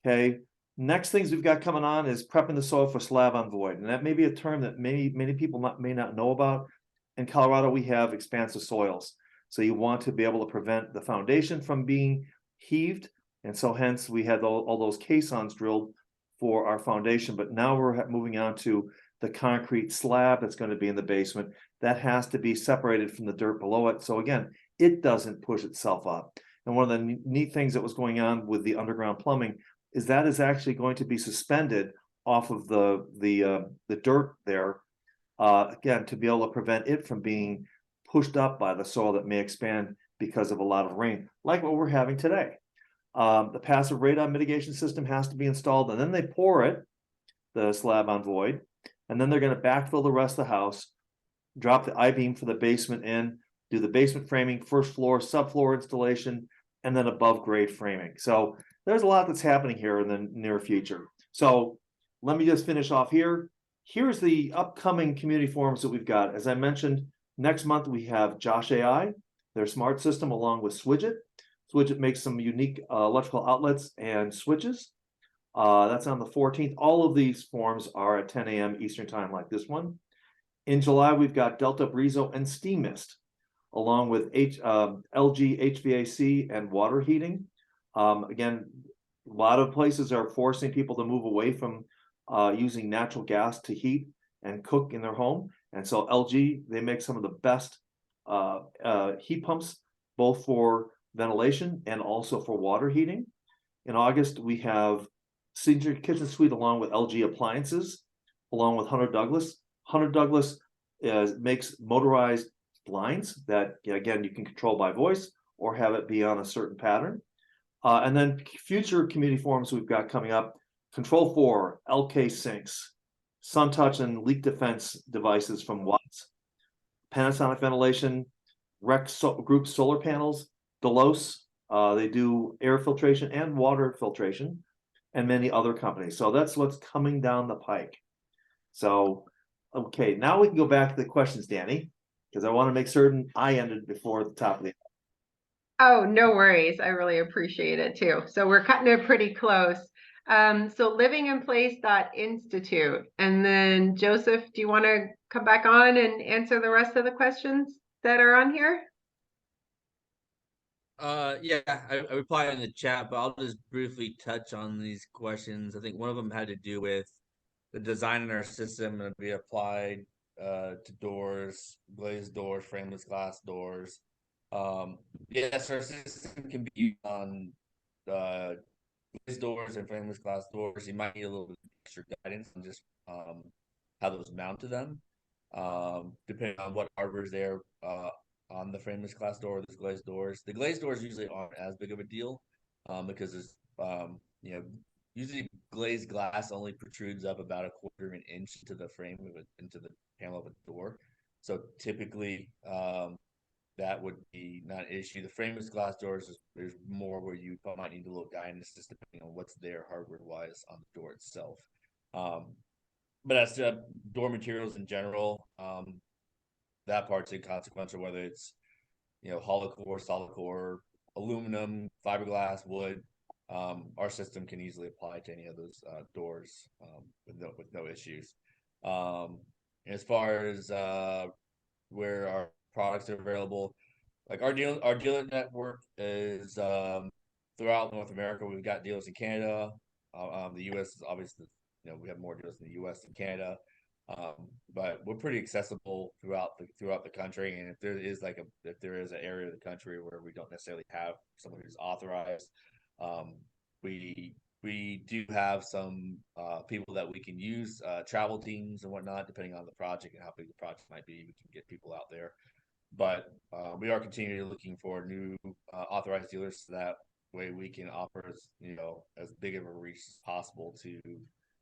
Okay, next things we've got coming on is prepping the soil for slab on void. And that may be a term that many people may not know about. In Colorado, we have expansive soils. So you want to be able to prevent the foundation from being heaved. And so hence we had all those caissons drilled for our foundation. But now we're moving on to the concrete slab that's going to be in the basement. That has to be separated from the dirt below it. So again, it doesn't push itself up. And one of the neat things that was going on with the underground plumbing is that is actually going to be suspended off of the dirt there, again, to be able to prevent it from being pushed up by the soil that may expand because of a lot of rain, like what we're having today. The passive radon mitigation system has to be installed, and then they pour it, the slab on void, and then they're going to backfill the rest of the house, drop the I-beam for the basement in, do the basement framing, first floor, subfloor installation, and then above grade framing. So there's a lot that's happening here in the near future. So let me just finish off here. Here's the upcoming community forums that we've got. As I mentioned, next month we have Josh AI, their smart system, along with Swidget. Swidget makes some unique electrical outlets and switches. That's on the 14th. All of these forums are at 10 a.m. Eastern time, like this one. In July, we've got Delta Brizo and Steam Mist, along with LG HVAC and water heating. Again, a lot of places are forcing people to move away from using natural gas to heat and cook in their home. And so LG, they make some of the best heat pumps, both for ventilation and also for water heating. In August, we have Signature Kitchen Suite along with LG Appliances, along with Hunter Douglas. Hunter Douglas makes motorized blinds that, again, you can control by voice or have it be on a certain pattern. And then future community forums we've got coming up: Control 4, LK Sinks, SunTouch and leak defense devices from Watts, Panasonic Ventilation, Group Solar Panels, Delos, they do air filtration and water filtration, and many other companies. So that's what's coming down the pike. So, okay, now we can go back to the questions, Dani, because I want to make certain I ended before the top of the. Oh, no worries. I really appreciate it too. So we're cutting it pretty close. So livinginplace.institute. And then Joseph, do you want to come back on and answer the rest of the questions that are on here? Yeah, I replied in the chat, but I'll just briefly touch on these questions. I think one of them had to do with the design in our system to be applied to doors, glazed doors, frameless glass doors. Yes, our system can be used on glazed doors and frameless glass doors. You might need a little bit extra guidance on just how those mount to them, depending on what hardware's there on the frameless glass door or those glazed doors. The glazed doors usually aren't as big of a deal because it's usually glazed glass only protrudes up about 1/4 of an inch into the frame of it, into the panel of a door. So typically that would be not an issue. The frameless glass doors, there's more where you might need a little guidance, just depending on what's there hardware wise on the door itself. But as to door materials in general, that part's inconsequential, whether it's hollow core, solid core, aluminum, fiberglass, wood. Our system can easily apply to any of those doors with no issues. As far as where our products are available, like our dealer network is throughout North America. We've got dealers in Canada. The U.S. is obviously, we have more dealers in the U.S. than Canada. But we're pretty accessible throughout the country. And if there is an area of the country where we don't necessarily have someone who's authorized, we do have some people that we can use, travel teams and whatnot, depending on the project and how big the project might be. We can get people out there. But we are continually looking for new authorized dealers, so that way we can offer as big of a reach as possible to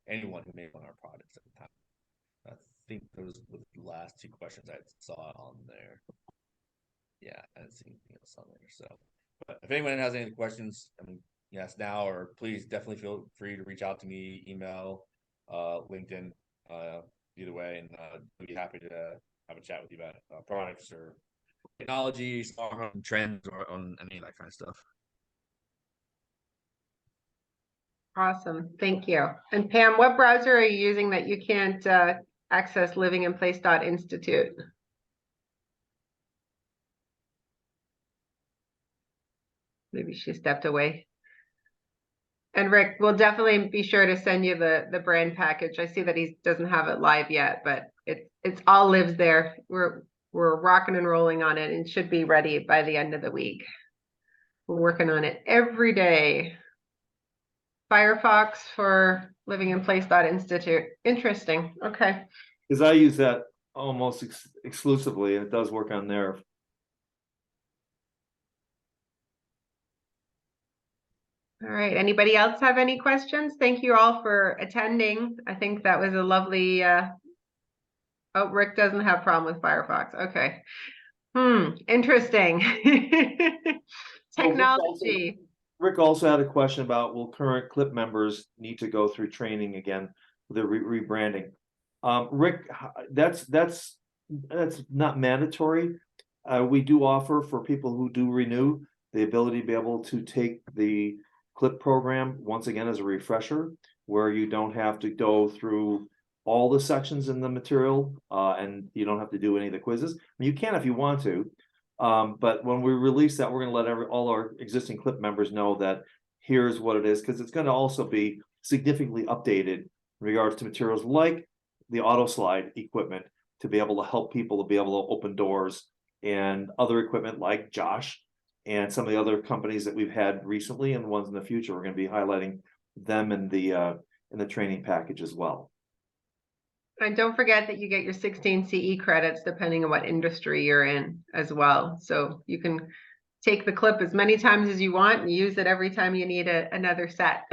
anyone who may want our products at the time. I think those were the last two questions I saw on there. Yeah, I didn't see anything else on there. So, but if anyone has any questions, yes, now, or please definitely feel free to reach out to me, email, LinkedIn, either way, and I'd be happy to have a chat with you about products or technology, smart home trends, or on any of that kind of stuff. Awesome, thank you. And Pam, what browser are you using that you can't access livinginplace.institute? Maybe she stepped away. And Rick, we'll definitely be sure to send you the brand package. I see that he doesn't have it live yet, but it's all lives there. We're rocking and rolling on it and should be ready by the end of the week. We're working on it every day. Firefox for livinginplace.institute. Interesting. Okay. Because I use that almost exclusively, and it does work on there. All right. Anybody else have any questions? Thank you all for attending. I think that was a lovely. Oh, Rick doesn't have a problem with Firefox. Okay. Interesting. Technology. Rick also had a question about, will current CLIP members need to go through training again with the rebranding? Rick, that's not mandatory. We do offer for people who do renew the ability to be able to take the CLIP program once again as a refresher, where you don't have to go through all the sections in the material, and you don't have to do any of the quizzes. You can if you want to. But when we release that, we're going to let all our existing CLIP members know that here's what it is, because it's going to also be significantly updated in regards to materials like the Autoslide equipment to be able to help people to be able to open doors, and other equipment like Josh and some of the other companies that we've had recently and the ones in the future. We're going to be highlighting them in the training package as well. And don't forget that you get your 16 CE credits depending on what industry you're in as well. So you can take the CLIP as many times as you want and use it every time you need another set.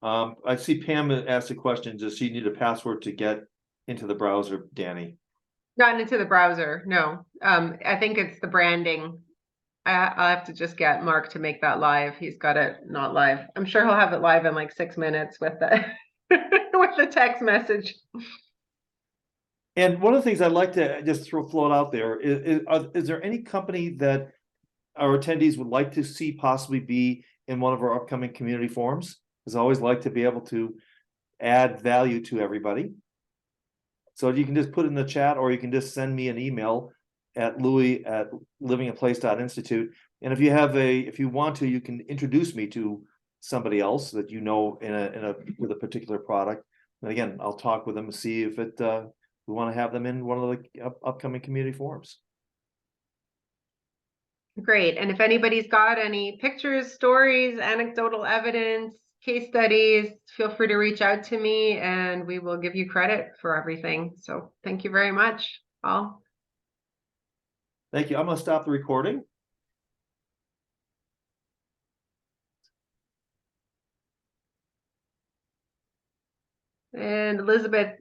I see Pam asked a question. Does she need a password to get into the browser, Dani? Not into the browser, no. I think it's the branding. I'll have to just get Mark to make that live. He's got it not live. I'm sure he'll have it live in like 6 minutes with the with the text message. And one of the things I'd like to just float out there is there any company that our attendees would like to see possibly be in one of our upcoming community forums? Because I always like to be able to add value to everybody. So you can just put it in the chat, or you can just send me an email at louis@livinginplace.institute. And if you want to, you can introduce me to somebody else that you know with a particular product. And again, I'll talk with them and see if we want to have them in one of the upcoming community forums. Great. And if anybody's got any pictures, stories, anecdotal evidence, case studies, feel free to reach out to me and we will give you credit for everything. So thank you very much, all. Thank you. I'm going to stop the recording. And Elizabeth,